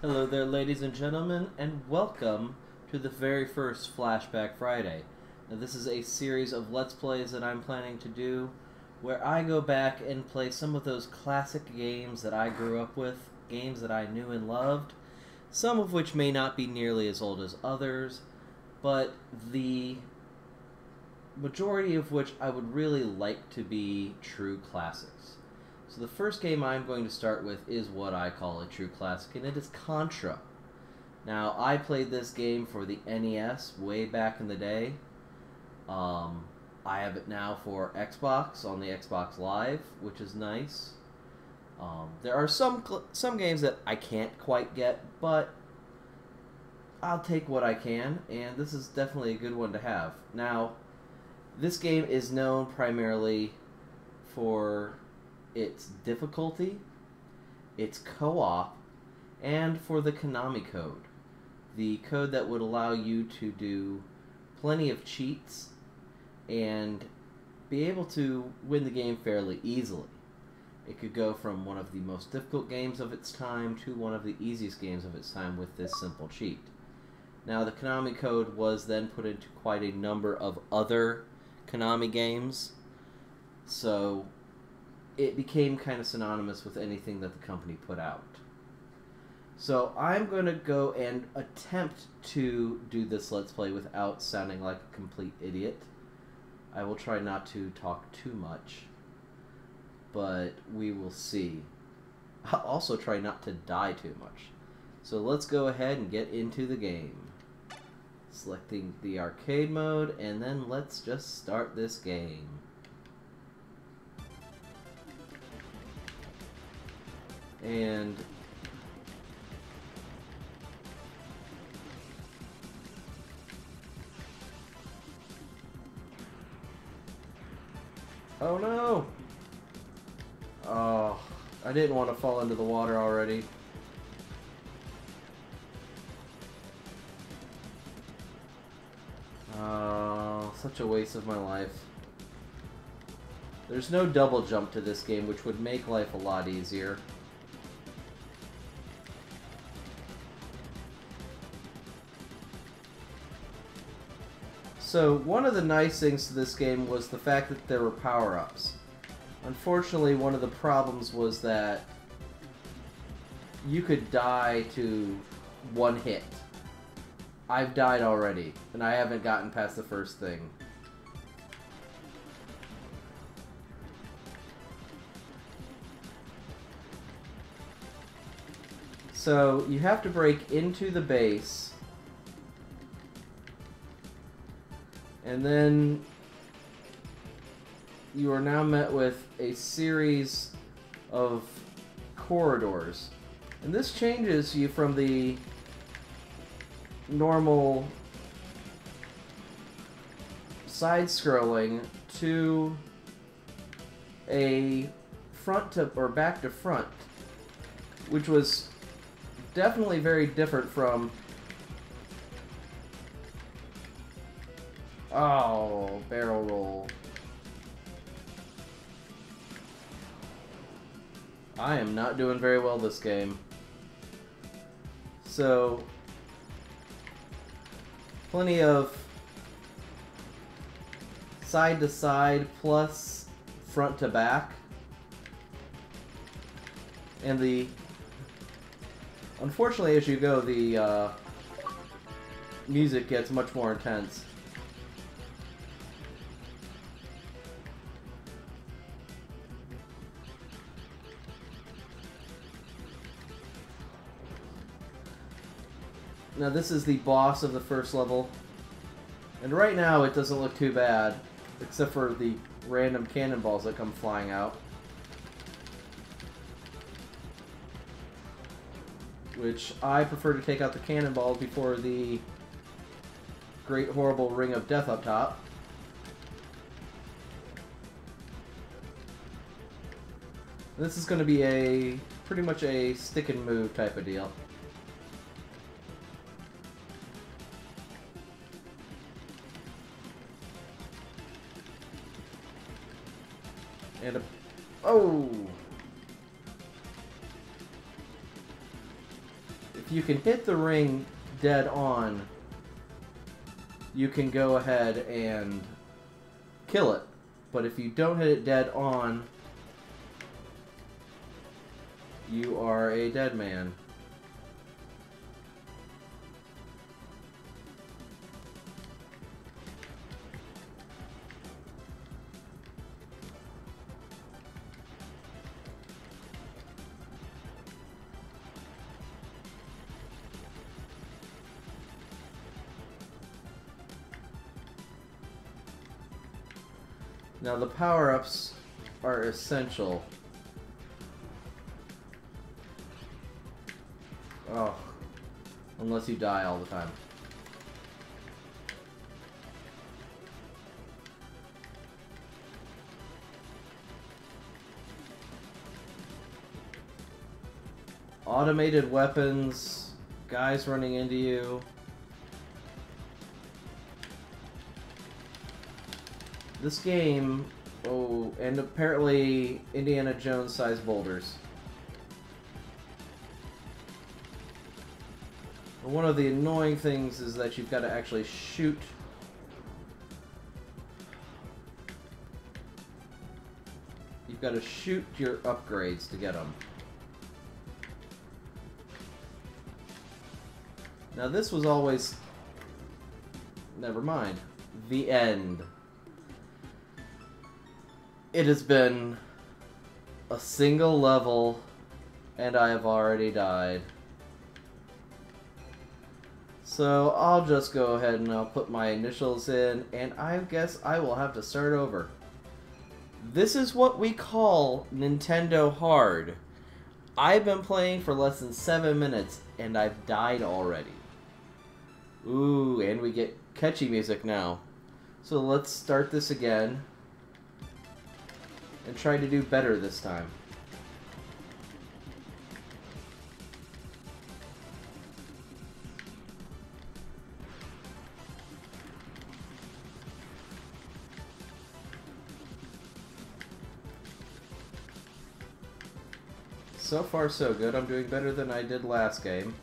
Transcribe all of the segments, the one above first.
Hello there, ladies and gentlemen, and welcome to the very first Flashback Friday. Now, this is a series of Let's Plays that I'm planning to do where I go back and play some of those classic games that I grew up with, games that I knew and loved, some of which may not be nearly as old as others, but the majority of which I would really like to be true classics. So the first game I'm going to start with is what I call a true classic, and it is Contra. Now, I played this game for the NES way back in the day. I have it now for Xbox on the Xbox Live, which is nice. There are some games that I can't quite get, but I'll take what I can, and this is definitely a good one to have. Now, this game is known primarily for its difficulty, its co-op, and for the Konami code. The code that would allow you to do plenty of cheats and be able to win the game fairly easily. It could go from one of the most difficult games of its time to one of the easiest games of its time with this simple cheat. Now, the Konami code was then put into quite a number of other Konami games, so it became kind of synonymous with anything that the company put out. So I'm going to go and attempt to do this Let's Play without sounding like a complete idiot. I will try not to talk too much, but we will see. I'll also try not to die too much. So let's go ahead and get into the game. Selecting the arcade mode, and then let's just start this game. And oh no! Oh, I didn't want to fall into the water already. Oh, such a waste of my life. There's no double jump to this game, which would make life a lot easier. So, one of the nice things to this game was the fact that there were power-ups. Unfortunately, one of the problems was that you could die to one hit. I've died already, and I haven't gotten past the first thing. So, you have to break into the base, and then you are now met with a series of corridors. And this changes you from the normal side-scrolling to a front to, or back to front, which was definitely very different from... Oh, barrel roll. I am not doing very well this game. So, plenty of side to side plus front to back. And the... Unfortunately, as you go, the music gets much more intense. Now this is the boss of the first level, and right now it doesn't look too bad, except for the random cannonballs that come flying out. Which I prefer to take out the cannonballs before the great horrible ring of death up top. This is going to be a pretty much a stick and move type of deal. And a... Oh! if you can hit the ring dead on, you can go ahead and kill it. But if you don't hit it dead on, you are a dead man. Now the power-ups are essential. Oh, unless you die all the time. Automated weapons, guys running into you. This game, oh, and apparently Indiana Jones-sized boulders. One of the annoying things is that you've got to actually shoot. You've got to shoot your upgrades to get them. Now this was always... Never mind. The end. It has been a single level, and I have already died. So I'll just go ahead and I'll put my initials in, and I guess I will have to start over. This is what we call Nintendo Hard. I've been playing for less than 7 minutes, and I've died already. Ooh, and we get catchy music now. So let's start this again. And try to do better this time. So far so good. I'm doing better than I did last game.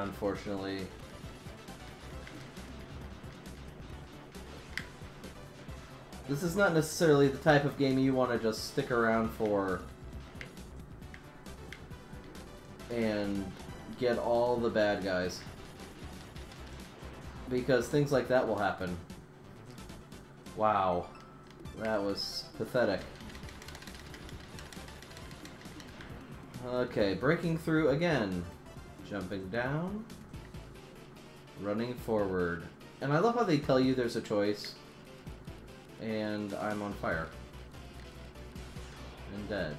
Unfortunately. This is not necessarily the type of game you want to just stick around for and get all the bad guys. Because things like that will happen. Wow. That was pathetic. Okay, breaking through again. Jumping down, running forward. And I love how they tell you there's a choice. And I'm on fire. And dead.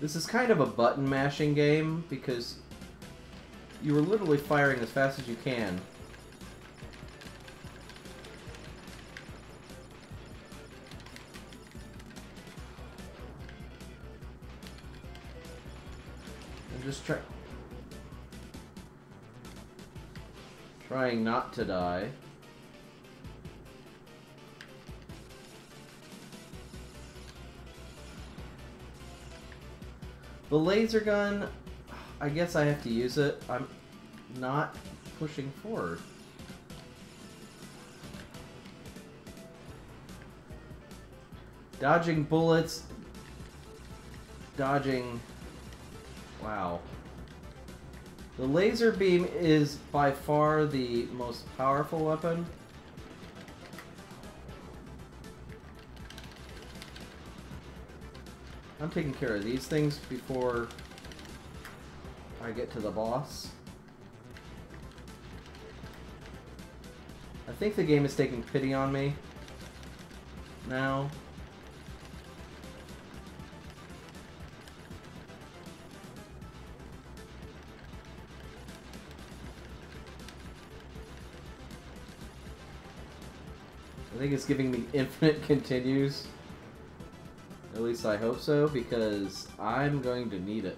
This is kind of a button mashing game because you are literally firing as fast as you can. Just trying not to die. The laser gun, I guess I have to use it. I'm not pushing forward. Dodging bullets. Dodging... Wow. The laser beam is by far the most powerful weapon. I'm taking care of these things before I get to the boss. I think the game is taking pity on me now. I think it's giving me infinite continues. At least I hope so, because I'm going to need it.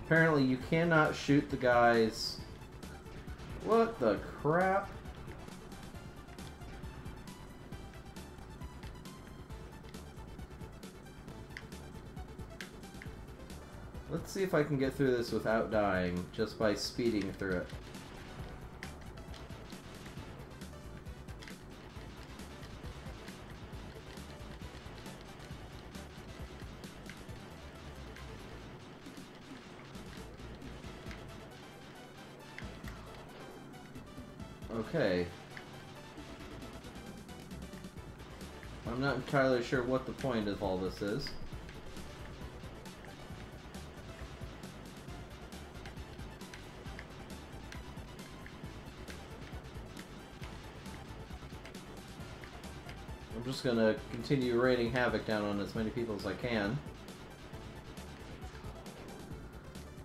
Apparently you cannot shoot the guys. What the crap? Let's see if I can get through this without dying, just by speeding through it. Okay. I'm not entirely sure what the point of all this is. I'm just gonna continue raining havoc down on as many people as I can.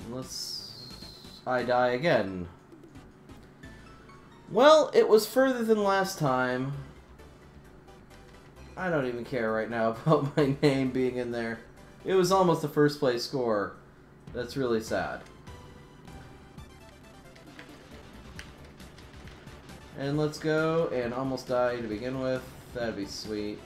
Unless I die again. Well, it was further than last time. I don't even care right now about my name being in there. It was almost a first place score. That's really sad. And let's go and almost die to begin with. That'd be sweet.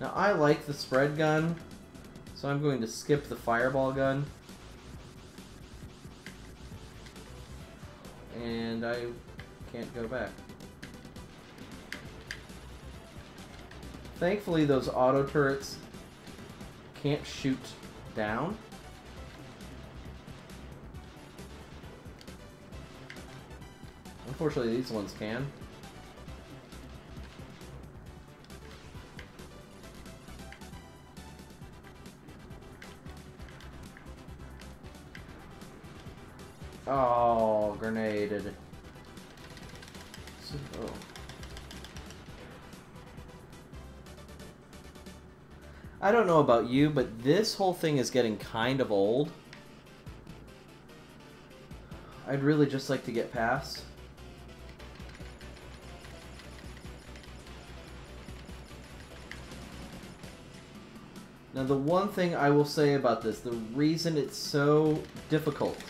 Now, I like the spread gun, so I'm going to skip the fireball gun. And I can't go back. Thankfully, those auto turrets can't shoot down. Unfortunately, these ones can. Oh, grenaded. Oh. I don't know about you, but this whole thing is getting kind of old. I'd really just like to get past. Now, the one thing I will say about this, the reason it's so difficult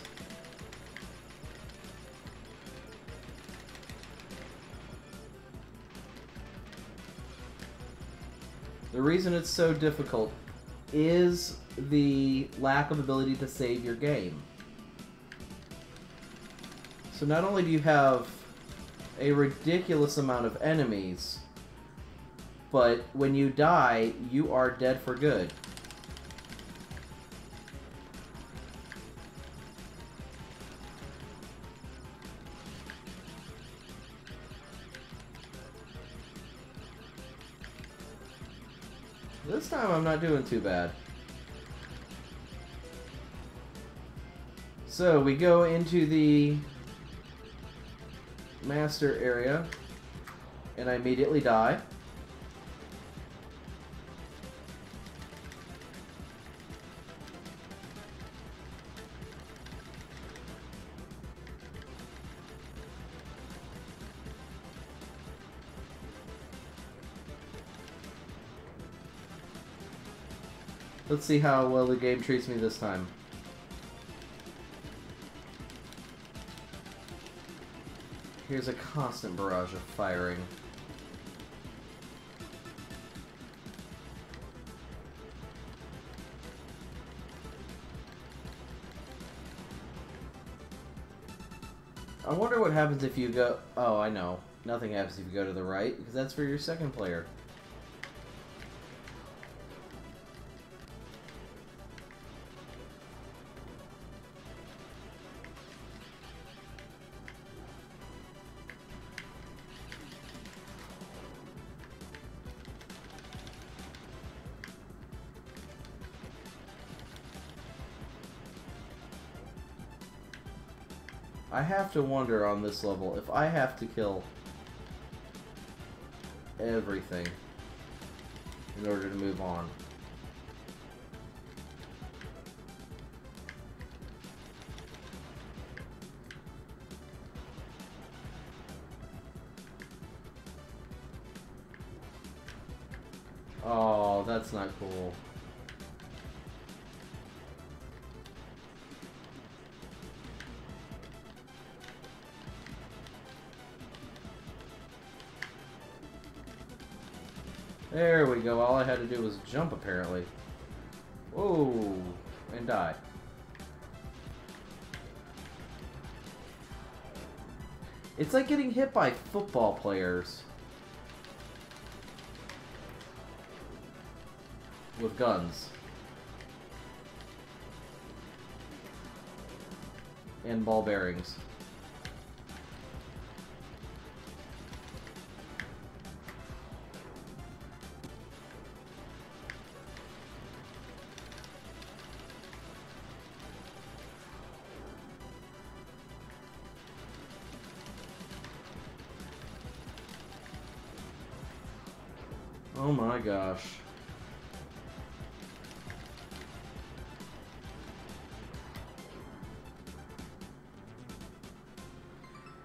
is the lack of ability to save your game. So not only do you have a ridiculous amount of enemies, but when you die, you are dead for good. This time I'm not doing too bad. So we go into the master area, and I immediately die. Let's see how well the game treats me this time. Here's a constant barrage of firing. I wonder what happens if you go... Oh, I know. Nothing happens if you go to the right, because that's for your second player. I have to wonder on this level if I have to kill everything in order to move on. Oh, that's not cool. There we go. All I had to do was jump, apparently. Whoa, and die. It's like getting hit by football players with guns. And ball bearings. Oh my gosh.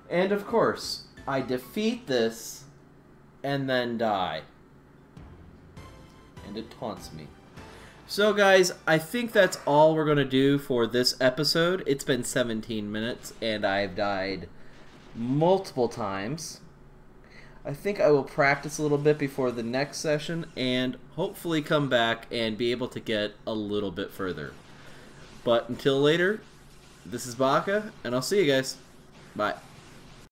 And of course, I defeat this and then die. And it taunts me. So guys, I think that's all we're going to do for this episode. It's been 17 minutes and I've died multiple times. I think I will practice a little bit before the next session and hopefully come back and be able to get a little bit further. But until later, this is Baka, and I'll see you guys. Bye.